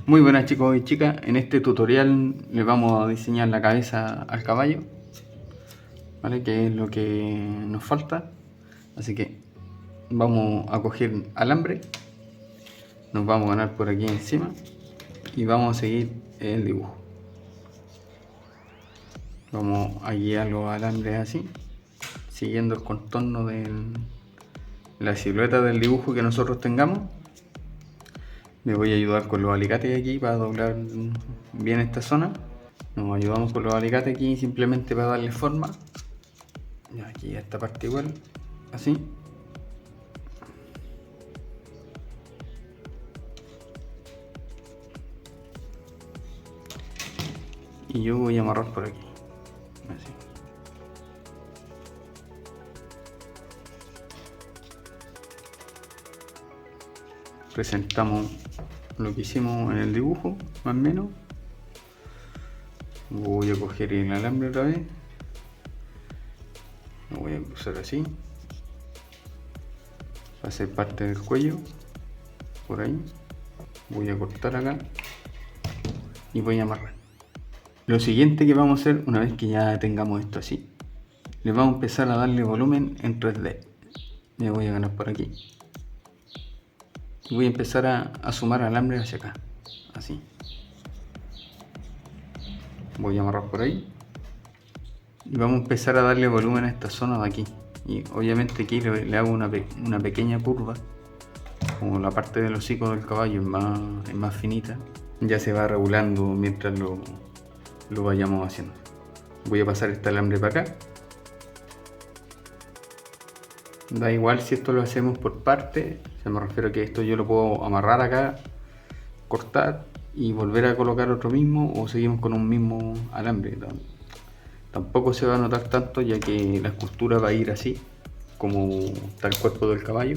Muy buenas chicos y chicas, en este tutorial les vamos a diseñar la cabeza al caballo, ¿vale? Que es lo que nos falta. Así que vamos a coger alambre, nos vamos a ganar por aquí encima y vamos a seguir el dibujo. Vamos a guiar los alambres así, siguiendo el contorno de la silueta del dibujo que nosotros tengamos. Me voy a ayudar con los alicates aquí para doblar bien esta zona. Nos ayudamos con los alicates aquí simplemente para darle forma. Y aquí a esta parte igual, así. Y yo voy a amarrar por aquí, así. Presentamos lo que hicimos en el dibujo, más o menos. Voy a coger el alambre otra vez. Lo voy a cruzar así. Va a ser parte del cuello, por ahí. Voy a cortar acá y voy a amarrar. Lo siguiente que vamos a hacer, una vez que ya tengamos esto así, le vamos a empezar a darle volumen en 3D. Me voy a ganar por aquí. Voy a empezar a sumar alambre hacia acá, así. Voy a amarrar por ahí. Y vamos a empezar a darle volumen a esta zona de aquí. Y obviamente aquí le hago una pequeña curva. Como la parte del hocico del caballo es más finita, ya se va regulando mientras lo vayamos haciendo. Voy a pasar este alambre para acá. Da igual si esto lo hacemos por parte, se me refiero a que esto yo lo puedo amarrar acá, cortar y volver a colocar otro mismo, o seguimos con un mismo alambre. Tampoco se va a notar tanto, ya que la escultura va a ir así como está el cuerpo del caballo,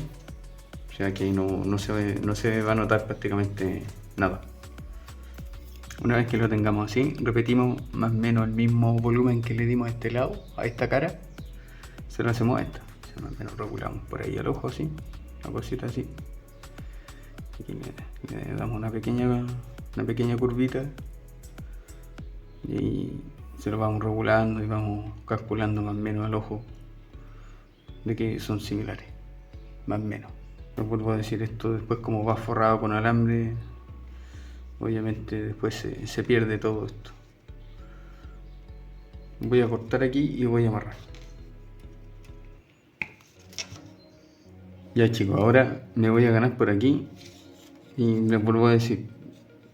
o sea que no se va a notar prácticamente nada. Una vez que lo tengamos así, repetimos más o menos el mismo volumen que le dimos a este lado, a esta cara, se lo hacemos a esta. Más o menos regulamos por ahí al ojo así, una cosita así. Aquí le damos una pequeña curvita y se lo vamos regulando y vamos calculando más o menos al ojo de que son similares, más o menos. Les vuelvo a decir, esto después como va forrado con alambre, obviamente después se pierde todo esto. Voy a cortar aquí y voy a amarrar. Ya chicos, ahora me voy a ganar por aquí y les vuelvo a decir,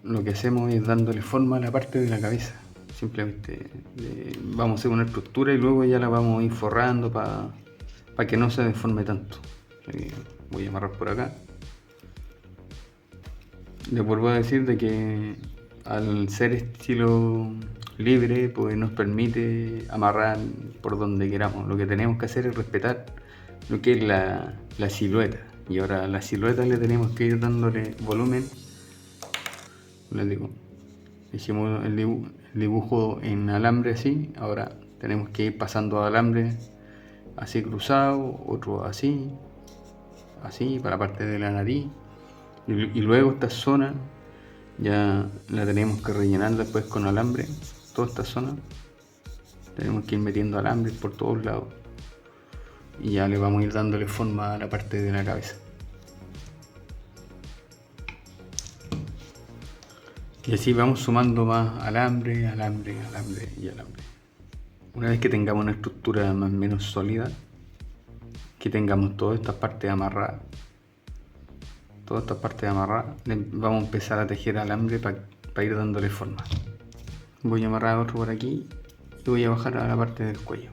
lo que hacemos es dándole forma a la parte de la cabeza. Simplemente vamos a hacer una estructura y luego ya la vamos a ir forrando para que no se deforme tanto. Voy a amarrar por acá. Les vuelvo a decir de que al ser estilo libre, pues nos permite amarrar por donde queramos. Lo que tenemos que hacer es respetar lo que es la silueta, y ahora a la silueta le tenemos que ir dándole volumen. Les digo, hicimos el dibujo en alambre así, ahora tenemos que ir pasando alambre así cruzado, otro así para la parte de la nariz, y luego esta zona ya la tenemos que rellenar después con alambre. Toda esta zona tenemos que ir metiendo alambre por todos lados y ya le vamos a ir dándole forma a la parte de la cabeza. Y así vamos sumando más alambre, alambre, alambre y alambre. Una vez que tengamos una estructura más o menos sólida, que tengamos todas estas partes amarradas, vamos a empezar a tejer alambre para ir dándole forma. Voy a amarrar otro por aquí y voy a bajar a la parte del cuello.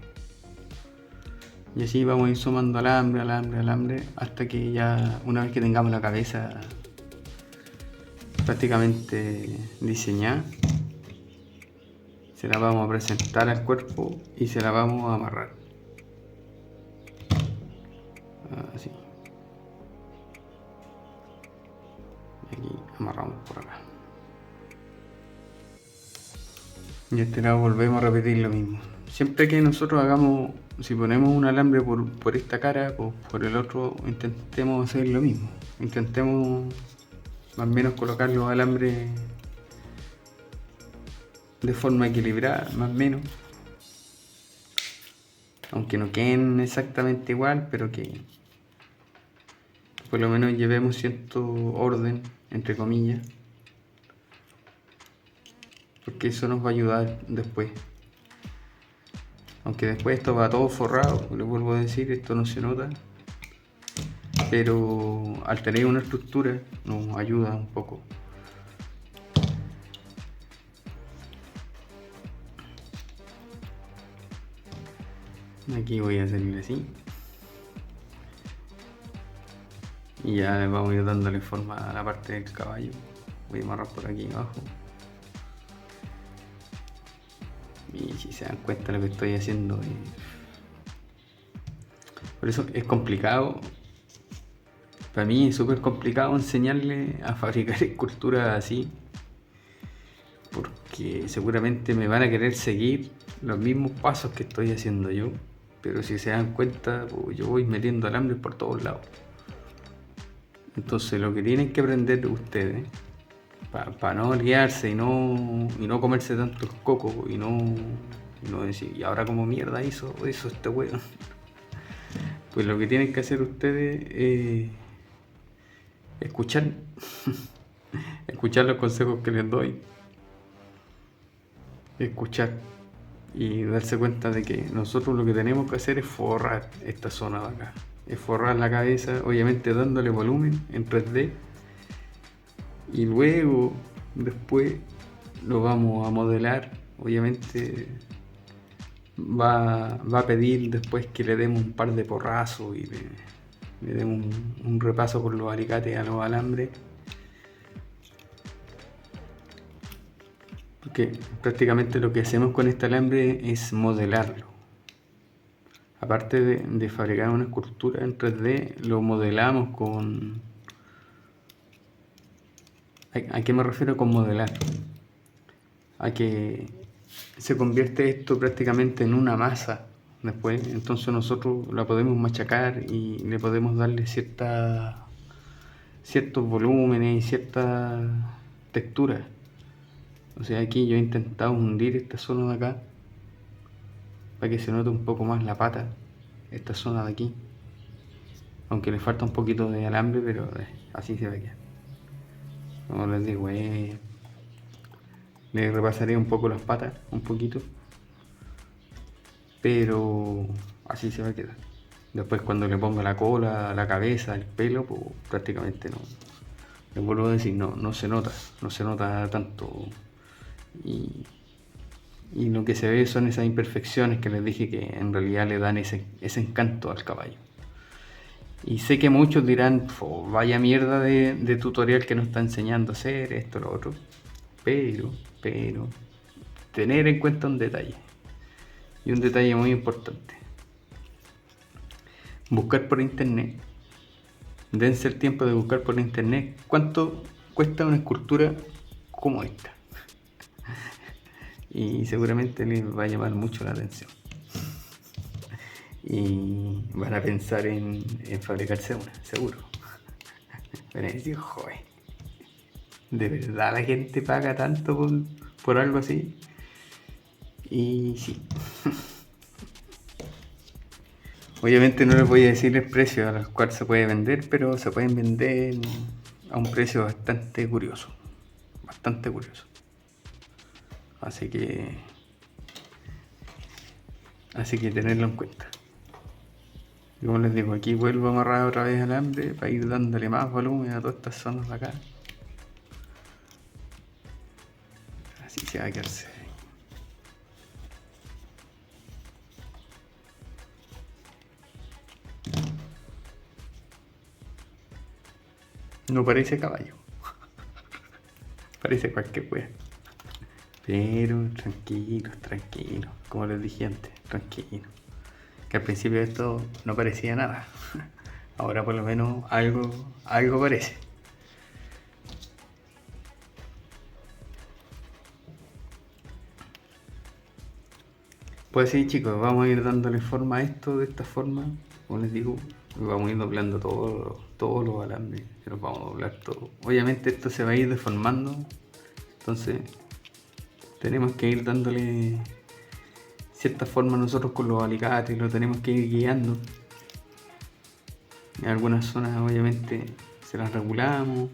Y así vamos a ir sumando alambre, alambre, alambre, hasta que ya una vez que tengamos la cabeza prácticamente diseñada, se la vamos a presentar al cuerpo y se la vamos a amarrar. Así. Y aquí amarramos por acá. Y este lado volvemos a repetir lo mismo. Siempre que nosotros hagamos, si ponemos un alambre por esta cara, pues por el otro intentemos hacer lo mismo. Intentemos más o menos colocar los alambres de forma equilibrada, más o menos. Aunque no queden exactamente igual, pero que por lo menos llevemos cierto orden, entre comillas. Porque eso nos va a ayudar después. Aunque después esto va todo forrado, les vuelvo a decir, esto no se nota. Pero al tener una estructura nos ayuda un poco. Aquí voy a salir así. Y ya le vamos a ir dándole forma a la parte del caballo. Voy a amarrar por aquí abajo. Y si se dan cuenta lo que estoy haciendo, por eso es complicado. Para mí es súper complicado enseñarle a fabricar esculturas así, porque seguramente me van a querer seguir los mismos pasos que estoy haciendo yo, pero si se dan cuenta, pues, yo voy metiendo alambres por todos lados. Entonces lo que tienen que aprender ustedes, para no liarse y no comerse tantos cocos y no decir, y ahora como mierda hizo este weón. Pues lo que tienen que hacer ustedes es escuchar, escuchar los consejos que les doy, escuchar y darse cuenta de que nosotros lo que tenemos que hacer es forrar esta zona de acá, es forrar la cabeza, obviamente dándole volumen en 3D, y luego después lo vamos a modelar. Obviamente va a pedir después que le demos un par de porrazos y le demos un repaso con los alicates a los alambres, porque prácticamente lo que hacemos con este alambre es modelarlo. Aparte de fabricar una escultura en 3D, lo modelamos con... ¿A qué me refiero con modelar? A que se convierte esto prácticamente en una masa después, entonces nosotros la podemos machacar y le podemos darle ciertos volúmenes y cierta textura. O sea, aquí yo he intentado hundir esta zona de acá para que se note un poco más la pata, esta zona de aquí, aunque le falta un poquito de alambre, pero así se ve. Como les digo, le repasaré un poco las patas, un poquito, pero así se va a quedar. Después cuando le ponga la cola, la cabeza, el pelo, pues prácticamente no. Les vuelvo a decir, no se nota tanto. Y lo que se ve son esas imperfecciones que les dije que en realidad le dan ese encanto al caballo. Y sé que muchos dirán, vaya mierda de tutorial que nos está enseñando a hacer esto, lo otro. Pero, tener en cuenta un detalle. Y un detalle muy importante. Buscar por internet. Dense el tiempo de buscar por internet cuánto cuesta una escultura como esta. Y seguramente les va a llamar mucho la atención. Y van a pensar en fabricarse una, seguro. Van a decir, joder, ¿de verdad la gente paga tanto por algo así? Y sí. Obviamente no les voy a decir el precio al cual se puede vender, pero se pueden vender a un precio bastante curioso. Bastante curioso. Así que tenerlo en cuenta. Y como les digo, aquí vuelvo a amarrar otra vez el alambre para ir dándole más volumen a todas estas zonas de acá. Así se va a quedarse. No parece caballo. Parece cualquier wea. Pero tranquilos. Como les dije antes, tranquilos. Que al principio esto no parecía nada. Ahora por lo menos algo parece. Pues sí, chicos, vamos a ir dándole forma a esto de esta forma. Como les digo, vamos a ir doblando todos los alambres. Que los vamos a doblar todo. Obviamente esto se va a ir deformando. Entonces tenemos que ir dándole cierta forma nosotros con los alicates, lo tenemos que ir guiando. En algunas zonas obviamente se las regulamos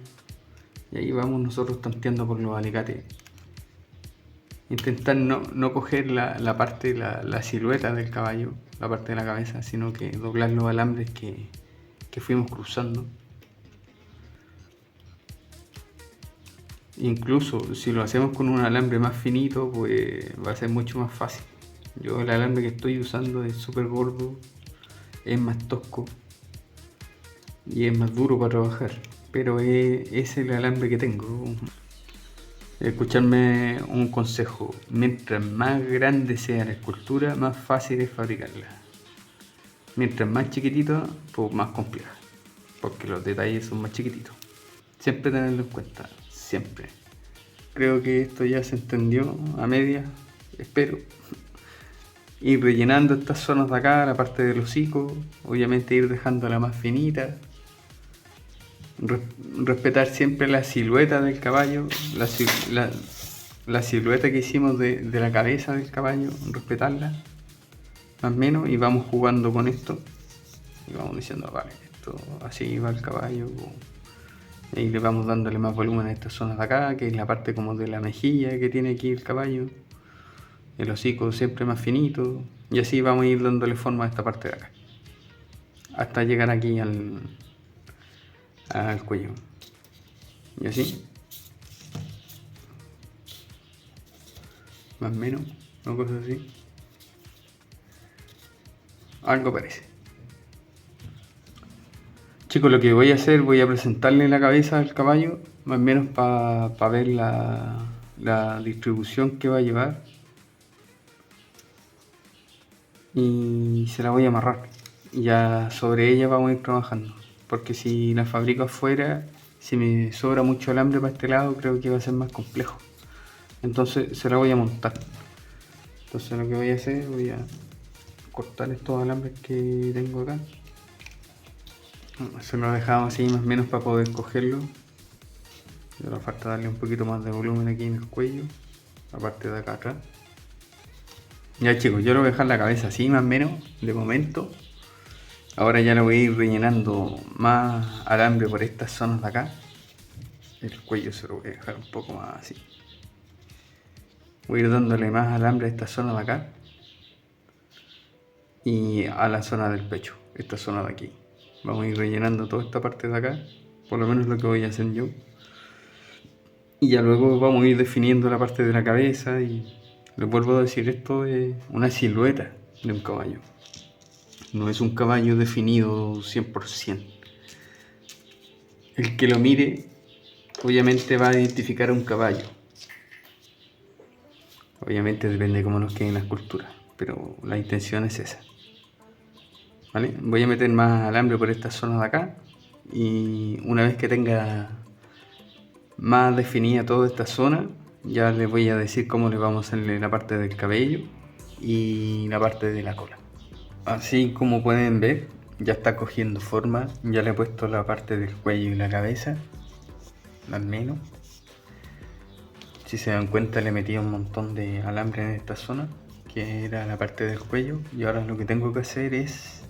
y ahí vamos nosotros tanteando con los alicates. Intentar no coger la parte, la silueta del caballo, la parte de la cabeza, sino que doblar los alambres que fuimos cruzando. Incluso si lo hacemos con un alambre más finito, pues va a ser mucho más fácil. Yo el alambre que estoy usando es súper gordo, es más tosco y es más duro para trabajar, pero es el alambre que tengo. Escucharme un consejo: mientras más grande sea la escultura, más fácil es fabricarla. Mientras más chiquitito, pues más compleja, porque los detalles son más chiquititos. Siempre tenerlo en cuenta, siempre. Creo que esto ya se entendió a media, espero. Ir rellenando estas zonas de acá, la parte del hocico, obviamente ir dejándola más finita. Respetar siempre la silueta del caballo, la silueta que hicimos de la cabeza del caballo, respetarla más o menos, y vamos jugando con esto y vamos diciendo, vale, esto así va el caballo, y le vamos dándole más volumen a estas zonas de acá, que es la parte como de la mejilla que tiene aquí el caballo, el hocico siempre más finito, y así vamos a ir dándole forma a esta parte de acá hasta llegar aquí al cuello. Y así, más o menos, una cosa así. Algo parece. Chicos, lo que voy a hacer, voy a presentarle la cabeza al caballo, más o menos para ver la distribución que va a llevar. Y se la voy a amarrar. Y ya sobre ella vamos a ir trabajando. Porque si la fabrico afuera, si me sobra mucho alambre para este lado, creo que va a ser más complejo. Entonces se la voy a montar. Entonces lo que voy a hacer, voy a cortar estos alambres que tengo acá. Se lo dejamos así más o menos para poder cogerlo. Y ahora falta darle un poquito más de volumen aquí en el cuello, la parte de acá atrás. Ya chicos, yo lo voy a dejar la cabeza así más o menos de momento. Ahora ya lo voy a ir rellenando más alambre por estas zonas de acá. El cuello se lo voy a dejar un poco más así. Voy a ir dándole más alambre a esta zona de acá y a la zona del pecho, esta zona de aquí. Vamos a ir rellenando toda esta parte de acá, por lo menos lo que voy a hacer yo. Y ya luego vamos a ir definiendo la parte de la cabeza y les vuelvo a decir, esto es una silueta de un caballo. No es un caballo definido 100%. El que lo mire obviamente va a identificar a un caballo. Obviamente depende de cómo nos quede en la escultura, pero la intención es esa. ¿Vale? Voy a meter más alambre por esta zona de acá y una vez que tenga más definida toda esta zona, ya les voy a decir cómo le vamos a hacerle la parte del cabello y la parte de la cola. Así como pueden ver, ya está cogiendo forma, ya le he puesto la parte del cuello y la cabeza, al menos. Si se dan cuenta, le metí un montón de alambre en esta zona, que era la parte del cuello, y ahora lo que tengo que hacer es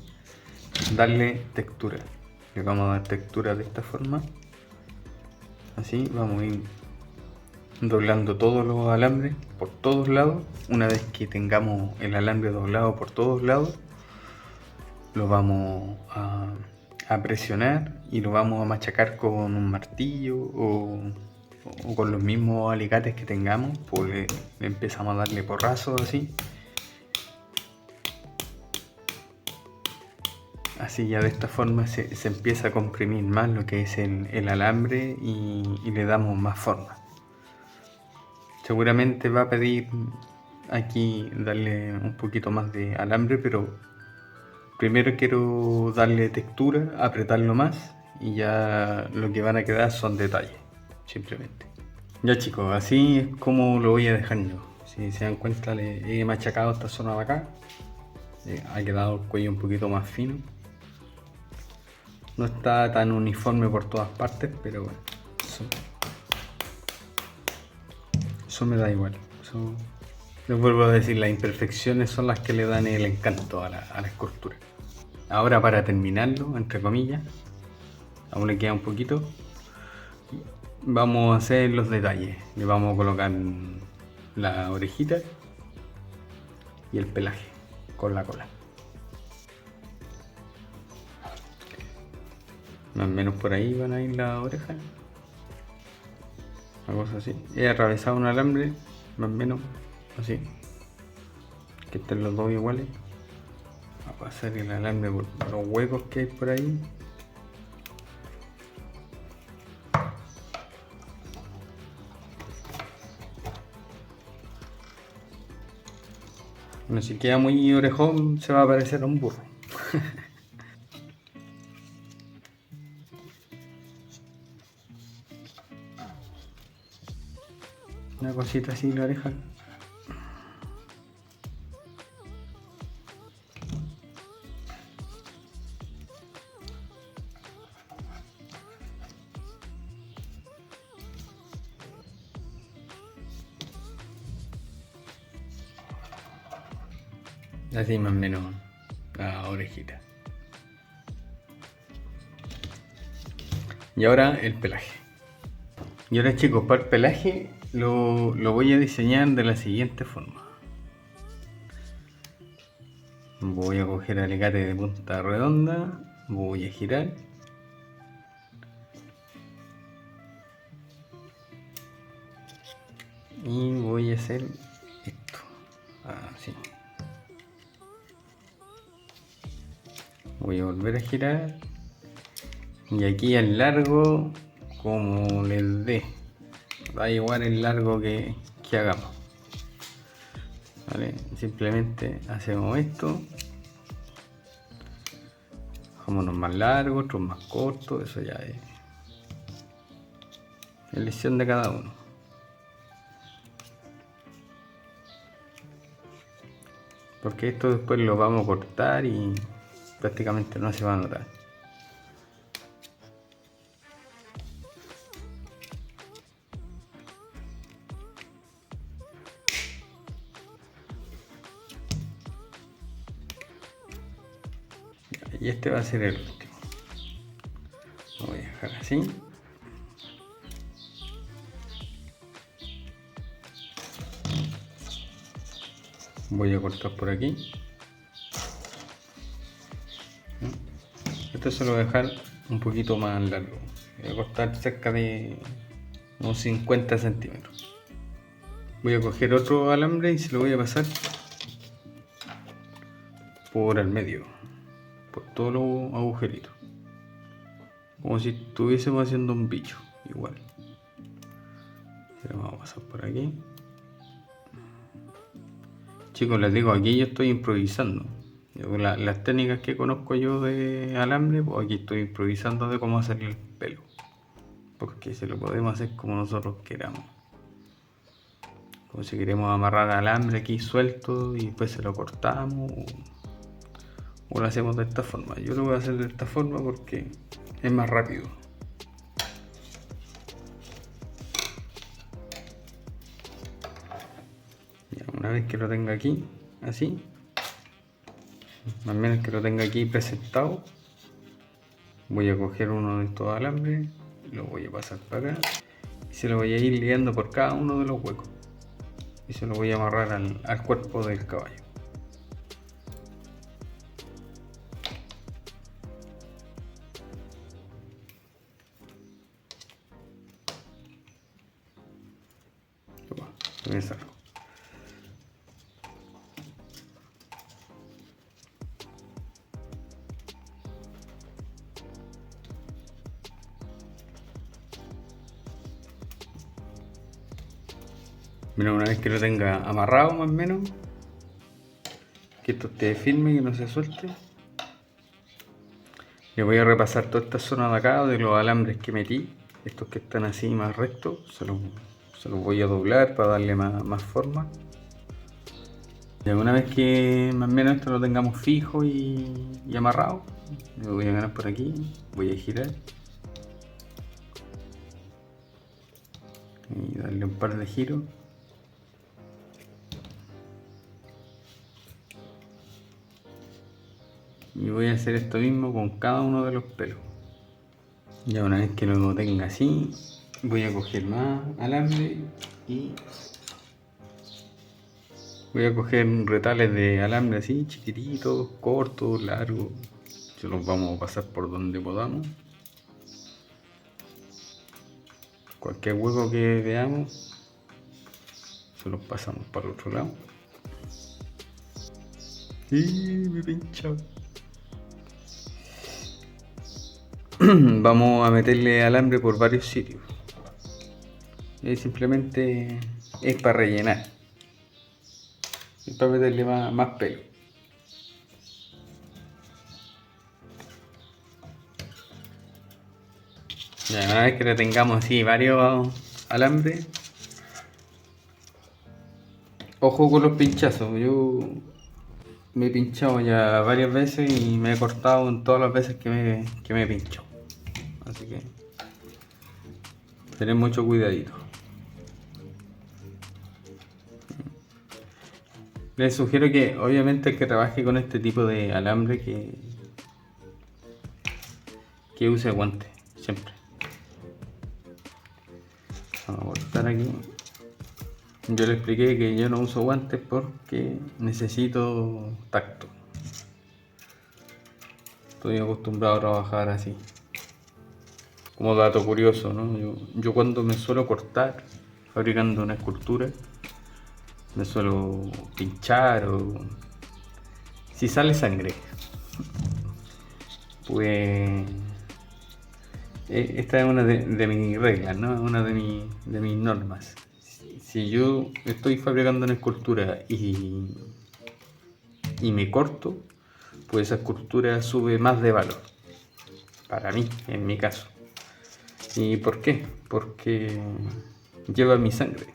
darle textura. Le vamos a dar textura de esta forma. Así vamos a ir doblando todos los alambres por todos lados. Una vez que tengamos el alambre doblado por todos lados, lo vamos a presionar y lo vamos a machacar con un martillo o con los mismos alicates que tengamos. Pues le empezamos a darle porrazos así. Así ya de esta forma se empieza a comprimir más lo que es el alambre y le damos más forma. Seguramente va a pedir aquí darle un poquito más de alambre, pero primero quiero darle textura, apretarlo más y ya lo que van a quedar son detalles, simplemente. Ya chicos, así es como lo voy a dejar yo. Si se dan cuenta, le he machacado esta zona de acá. Ha quedado el cuello un poquito más fino. No está tan uniforme por todas partes, pero bueno, eso me da igual. Les vuelvo a decir, las imperfecciones son las que le dan el encanto a la escultura. Ahora, para terminarlo, entre comillas, aún le queda un poquito, vamos a hacer los detalles. Le vamos a colocar la orejita y el pelaje con la cola. Más o menos por ahí van a ir las orejas. Una cosa así. He atravesado un alambre, más o menos así. Que estén los dos iguales. A pasar el alambre por los huecos que hay por ahí. Bueno, si queda muy orejón, se va a parecer a un burro. Una cosita así en la oreja. Así más o menos la orejita. Y ahora el pelaje. Y ahora, chicos, para el pelaje lo voy a diseñar de la siguiente forma. Voy a coger alicate de punta redonda, voy a girar. Y voy a hacer esto, así. Voy a volver a girar. Y aquí al largo, como les dé, da igual el largo que hagamos. ¿Vale? Simplemente hacemos esto. Dejamos unos más largos, otros más cortos, eso ya es elección de cada uno. Porque esto después lo vamos a cortar y prácticamente no se va a notar. Y este va a ser el último. Lo voy a dejar así. Voy a cortar por aquí. Esto se lo voy a dejar un poquito más largo. Voy a cortar cerca de unos 50 centímetros. Voy a coger otro alambre y se lo voy a pasar por el medio, por todos los agujeritos, como si estuviésemos haciendo un bicho igual. Se lo vamos a pasar por aquí. Chicos, les digo, aquí yo estoy improvisando. Las técnicas que conozco yo de alambre, pues aquí estoy improvisando de cómo hacer el pelo, porque se lo podemos hacer como nosotros queramos. Como si queremos amarrar alambre aquí suelto y después se lo cortamos, o lo hacemos de esta forma. Yo lo voy a hacer de esta forma porque es más rápido. Ya, una vez que lo tenga aquí, así, más o menos que lo tenga aquí presentado, voy a coger uno de estos alambres, lo voy a pasar para acá y se lo voy a ir liando por cada uno de los huecos y se lo voy a amarrar al cuerpo del caballo. Comenzarlo. Mira, una vez que lo tenga amarrado más o menos, que esto esté firme y que no se suelte, le voy a repasar toda esta zona de acá de los alambres que metí, estos que están así más rectos, se los voy a doblar para darle más forma. Y una vez que más o menos esto lo tengamos fijo y amarrado, me voy a ganar por aquí, voy a girar y darle un par de giros. Y voy a hacer esto mismo con cada uno de los pelos. Ya una vez que lo tenga así, voy a coger más alambre y voy a coger retales de alambre así, chiquititos, cortos, largos. Se los vamos a pasar por donde podamos. Cualquier hueco que veamos, se los pasamos para el otro lado. Y me pincha. Vamos a meterle alambre por varios sitios. Y simplemente es para rellenar. Es para meterle más pelo. Ya, una vez que le tengamos así varios alambres, ojo con los pinchazos. Yo me he pinchado ya varias veces y me he cortado en todas las veces que me he pinchado. Así que tener mucho cuidadito. Les sugiero que obviamente el que trabaje con este tipo de alambre que use guantes, siempre. Vamos a cortar aquí. Yo le expliqué que yo no uso guantes porque necesito tacto. Estoy acostumbrado a trabajar así. Como dato curioso, ¿no? Yo cuando me suelo cortar fabricando una escultura, me suelo pinchar o si sale sangre, pues esta es una de mis reglas, ¿no? Una de mis normas. Si yo estoy fabricando una escultura y me corto, pues esa escultura sube más de valor. Para mí, en mi caso. ¿Y por qué? Porque lleva mi sangre.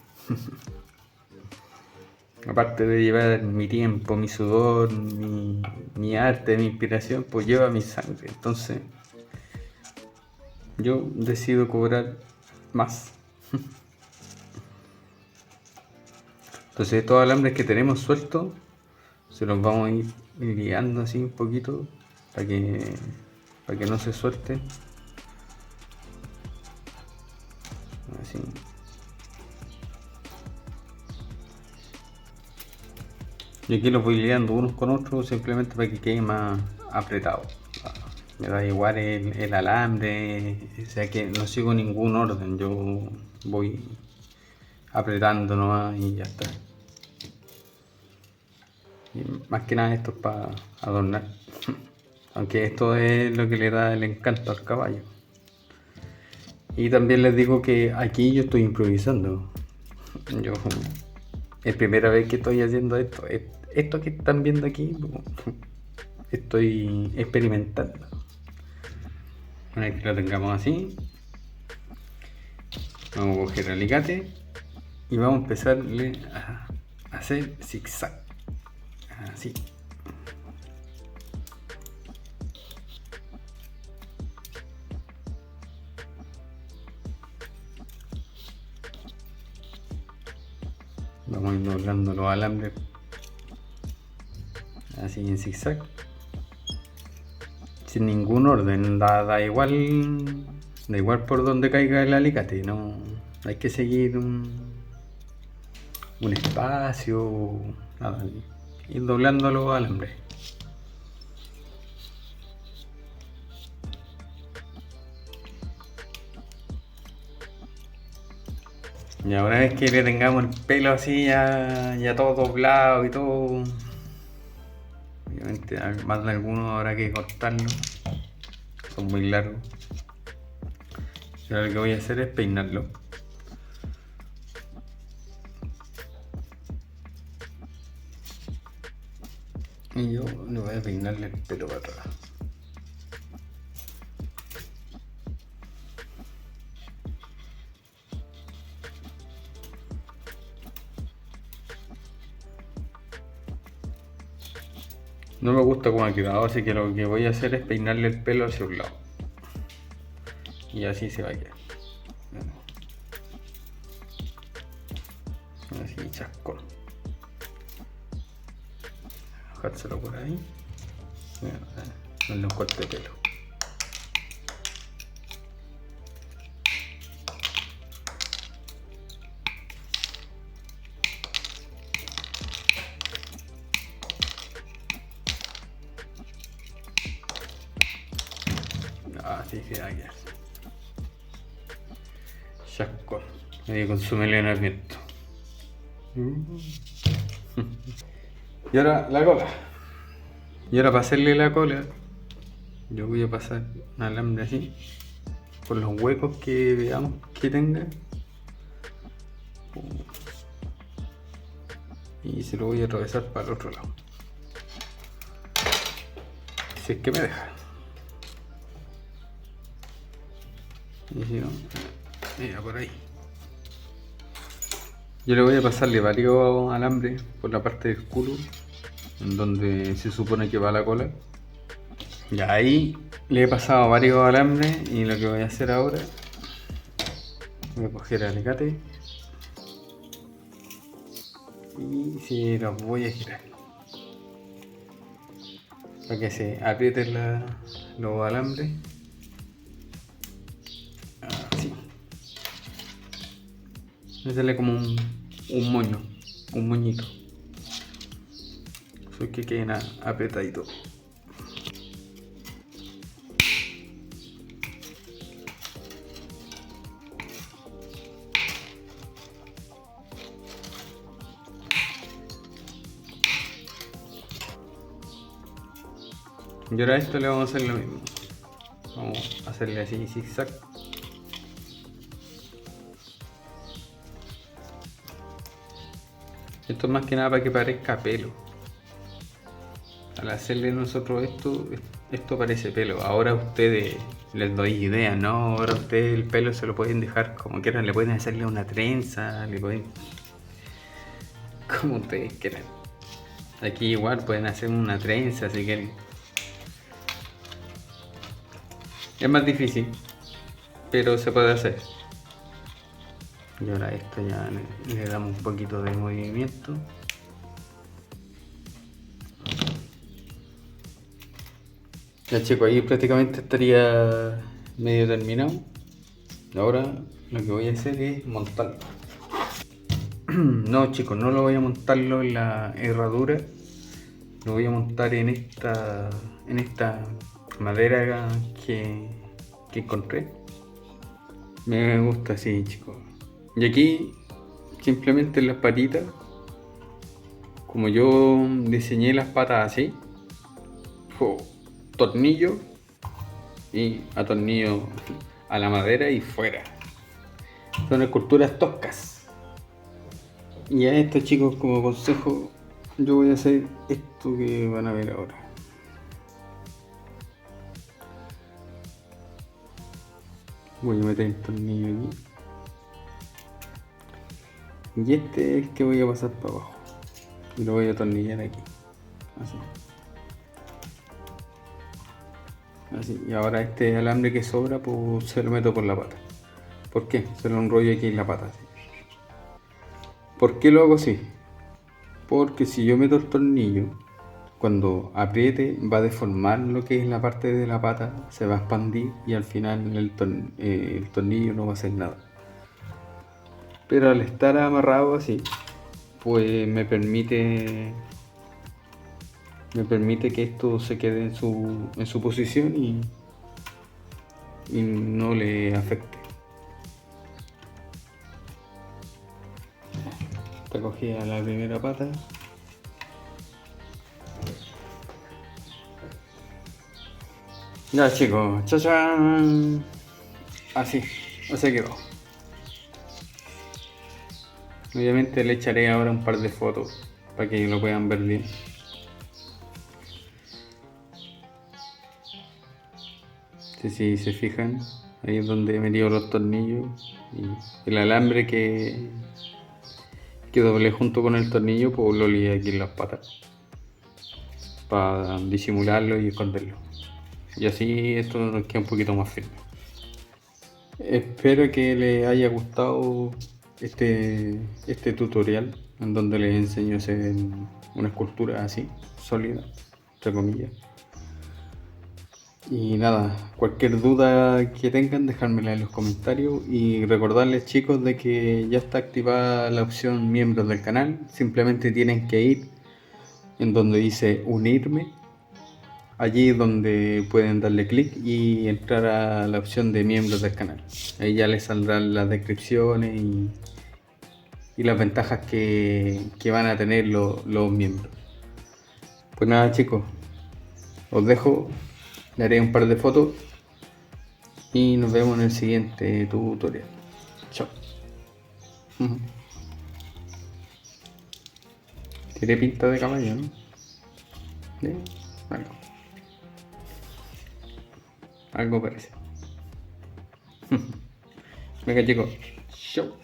Aparte de llevar mi tiempo, mi sudor, mi arte, mi inspiración, pues lleva mi sangre. Entonces, yo decido cobrar más. Entonces, estos alambres que tenemos sueltos, se los vamos a ir liando así un poquito para que no se suelten. Así. Y aquí los voy liando unos con otros simplemente para que quede más apretado. Me da igual el alambre, o sea que no sigo ningún orden, yo voy apretando nomás y ya está. Y más que nada esto es para adornar, aunque esto es lo que le da el encanto al caballo. Y también les digo que aquí yo estoy improvisando. Yo es primera vez que estoy haciendo esto. Esto que están viendo aquí, estoy experimentando. Una vez que lo tengamos así, vamos a coger el alicate y vamos a empezarle a hacer zigzag. Así. Vamos a ir doblando los alambres así en zigzag, sin ningún orden, da igual por donde caiga el alicate, no hay que seguir un espacio, nada, ir doblando los alambres. Y ahora es que le tengamos el pelo así ya todo doblado y todo. Obviamente más de algunos habrá que cortarlo. Son muy largos. Y ahora lo que voy a hacer es peinarlo. Y yo le voy a peinarle el pelo para atrás. No me gusta cómo ha quedado, así que lo que voy a hacer es peinarle el pelo hacia un lado. Y así se va a quedar. Así chascón. Dejárselo por ahí. Con los cortes de pelo. Así queda aquí. Chascón. Ahí consume el viento. Y ahora la cola. Y ahora para hacerle la cola, yo voy a pasar un alambre así, por los huecos que veamos que tenga. Y se lo voy a atravesar para el otro lado. Si es que me deja. Y si no, mira por ahí. Yo le voy a pasarle varios alambres por la parte del culo, en donde se supone que va la cola. Y ahí le he pasado varios alambres y lo que voy a hacer ahora, voy a coger el alicate y se los voy a girar para que se aprieten los alambres. Así. Me sale como un moño, un moñito. Soy que queden apretaditos. Y ahora a esto le vamos a hacer lo mismo. Vamos a hacerle así zigzag. Esto es más que nada para que parezca pelo. Al hacerle nosotros esto parece pelo. Ahora ustedes les doy idea, ¿no? Ahora ustedes el pelo se lo pueden dejar como quieran. Le pueden hacerle una trenza, le pueden... como ustedes quieran. Aquí igual pueden hacer una trenza si quieren. Es más difícil, pero se puede hacer. Y ahora esto ya le damos un poquito de movimiento. Ya chicos, ahí prácticamente estaría medio terminado. Ahora lo que voy a hacer es montarlo. No chicos, no lo voy a montarlo en la herradura. Lo voy a montar en esta madera que encontré. Me gusta así chicos. Y aquí simplemente en las patitas, como yo diseñé las patas así, tornillo y atornillo a la madera y fuera. Son esculturas toscas. Y a esto chicos, como consejo, yo voy a hacer esto que van a ver ahora. Voy a meter el tornillo aquí. Y este es el que voy a pasar para abajo. Y lo voy a atornillar aquí. Así. Así. Y ahora este alambre que sobra, pues se lo meto por la pata. ¿Por qué? Se lo enrollo aquí en la pata. Así. ¿Por qué lo hago así? Porque si yo meto el tornillo, cuando apriete va a deformar lo que es la parte de la pata, se va a expandir y al final el tornillo no va a hacer nada. Pero al estar amarrado así, pues me permite que esto se quede en su posición y no le afecte. Está cogida la primera pata. Ya chicos, ¡chachán! Así quedó. Obviamente le echaré ahora un par de fotos para que lo puedan ver bien. Si se fijan, ahí es donde he metido los tornillos y el alambre que doblé junto con el tornillo, pues lo lié aquí en las patas para disimularlo y esconderlo. Y así esto nos queda un poquito más firme. Espero que les haya gustado este tutorial en donde les enseño a hacer una escultura así, sólida, entre comillas. Y nada, cualquier duda que tengan, dejármela en los comentarios y recordarles chicos de que ya está activada la opción miembros del canal. Simplemente tienen que ir en donde dice unirme. Allí es donde pueden darle clic y entrar a la opción de miembros del canal. Ahí ya les saldrán las descripciones y las ventajas que van a tener los miembros. Pues nada chicos, os dejo, le haré un par de fotos y nos vemos en el siguiente tutorial. Chao. Tiene pinta de caballo, ¿no? ¿Sí? Algo. Algo parece. Venga chicos. Chao.